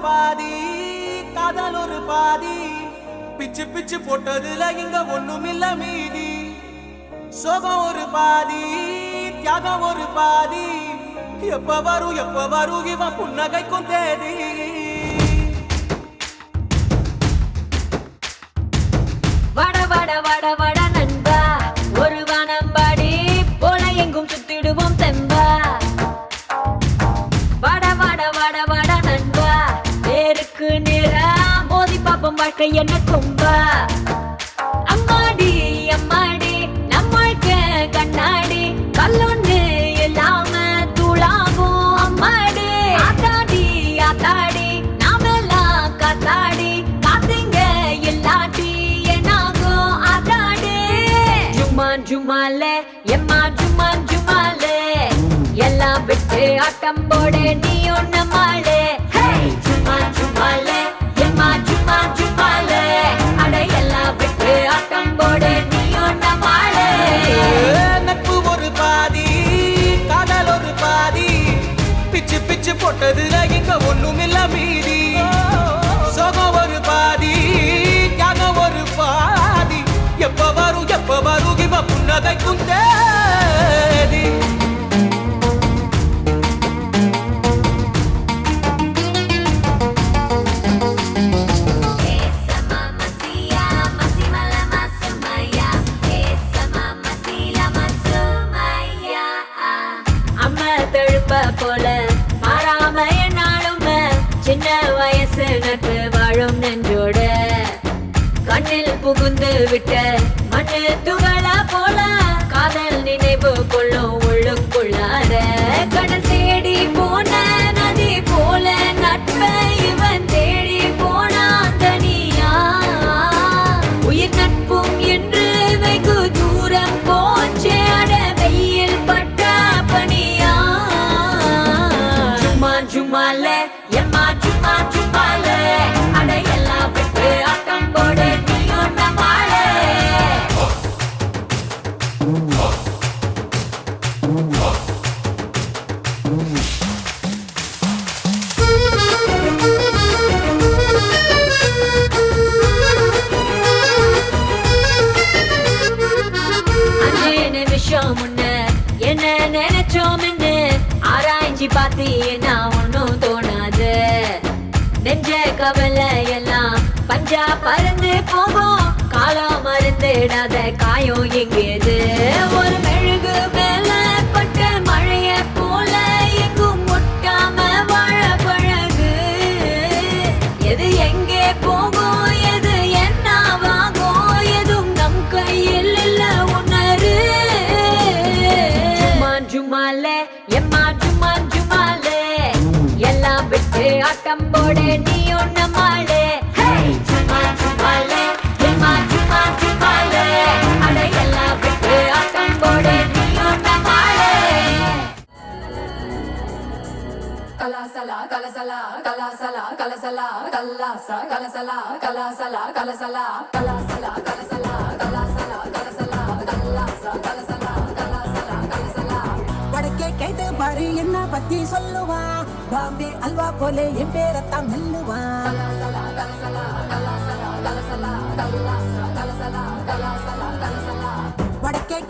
பாதி காதல் ஒரு பாதி பிச்சு பிச்சு போட்டதுல இங்க ஒண்ணுமில்ல மீதி சோகம் ஒரு பாதி தியாகம் ஒரு பாதி எப்ப வரும் இவன் புன்னகைக்கும் தேதி வட வட வட வட நண்பா ஒரு வானம்பாடி போல எங்கும் சுத்திடுவோம் தெம்பா வட வட வட வட நண்பா நேருக்கு நேரா மோதி பாப்போம் வாழ்க்கை என்ன கும்பா அம்மாடி அம்மாடி நம்மளுக்கு கண்ணாடி கல்லொன்னு இல்லாம தூளாகும் அம்மாடி ஆத்தாடி ஆத்தாடி நாமெல்லாம் காத்தாடி காத்தீங்க இல்லாட்டி என்னாகும் ஆத்தாடி ஜுமான் ஜுமாலே எம்மா ஜுமான் ஜுமாலே எல்லாம் விட்டு ஆட்டம் போட நீ ஒண்ணு மாலே ஜுமான் ஜுமாலே எம்மா ஜுமான் ஜுமாலே அட எல்லாம் விட்டு ஆட்டம் போட நீ ஒண்ணு மாலே நட்பு ஒரு பாதி காதல் ஒரு பாதி பிச்சு பிச்சு போட்டதுல இங்க ஒண்ணுமில்ல மீதி சோகம் ஒரு பாதி தியாகம் ஒரு பாதி எப்ப வரும் இவ புன்னகைக்கும் தேதி போல மாறாம என்னாலும் சின்ன வயசு நட்பு வாழும் நெஞ்சோட கண்ணில் புகுந்து விட்ட மண்ணு துகள போல காதல் நினைவு கொள்ளும் உள்ளுக்குள்ளார கடல் தேடி போன நதி போல நட்பை இவன் தேடி போனான் தனியா உயிர் நட்பும் என்று வெகு தூரம் போச்சே அட வெயில் பட்ட பனியா ஜுமாலே எம்மா ஜுமா ஜுமாலே அட எல்லாம் விட்டு ஆட்டம் போட நீ ஒண்ண மாலே அஞ்சு நிமிஷம் முன்ன என்ன நினைச்சோம்னு ஆராய்ச்சி பார்த்தீங்கன்னா ஒன்னும் தோணாது நெஞ்ச கவலை எல்லாம் பஞ்சா பறந்து போகும் காலம் மருந்திடாத காயம் எங்கேது ஒரு மெழுகு மேல பட்ட மழைய போல எங்கும் முட்டாம வாழ பழகு எது எங்கே போகும் எது என்னவாகும் எதுவும் நம் கையில் இல்ல உணரு ஜுமாலே எம்மா ஜுமான் ஜுமாலே எல்லாம் விட்டு ஆட்டம் போட நீ ஒண்ணு மாலே ஜுமான் ஜுமாலே எம்மா ஜுமான் ஜுமாலே அட எல்லாம் விட்டு ஆட்டம் போட நீ ஒண்ணு மாலே கலாசலா கலசலா கலாசலா கலசலா கல்லாசா கலசலா கலாசலா கலசலா கலாசலா கலசலா கலாசலா கலசலா கல்லாசா கலசலா கலாசலா கலசலா வடக்கே கேட்டு பாரு என்ன பத்தி சொல்லுவா பாம்பே அல்வா போலே என் பேரத்தான் மெல்லுவா கலாசலா கலசலா கலாசலா கலசலா கல்லாசா கலசலா கலாசலா கலசலா வடக்கே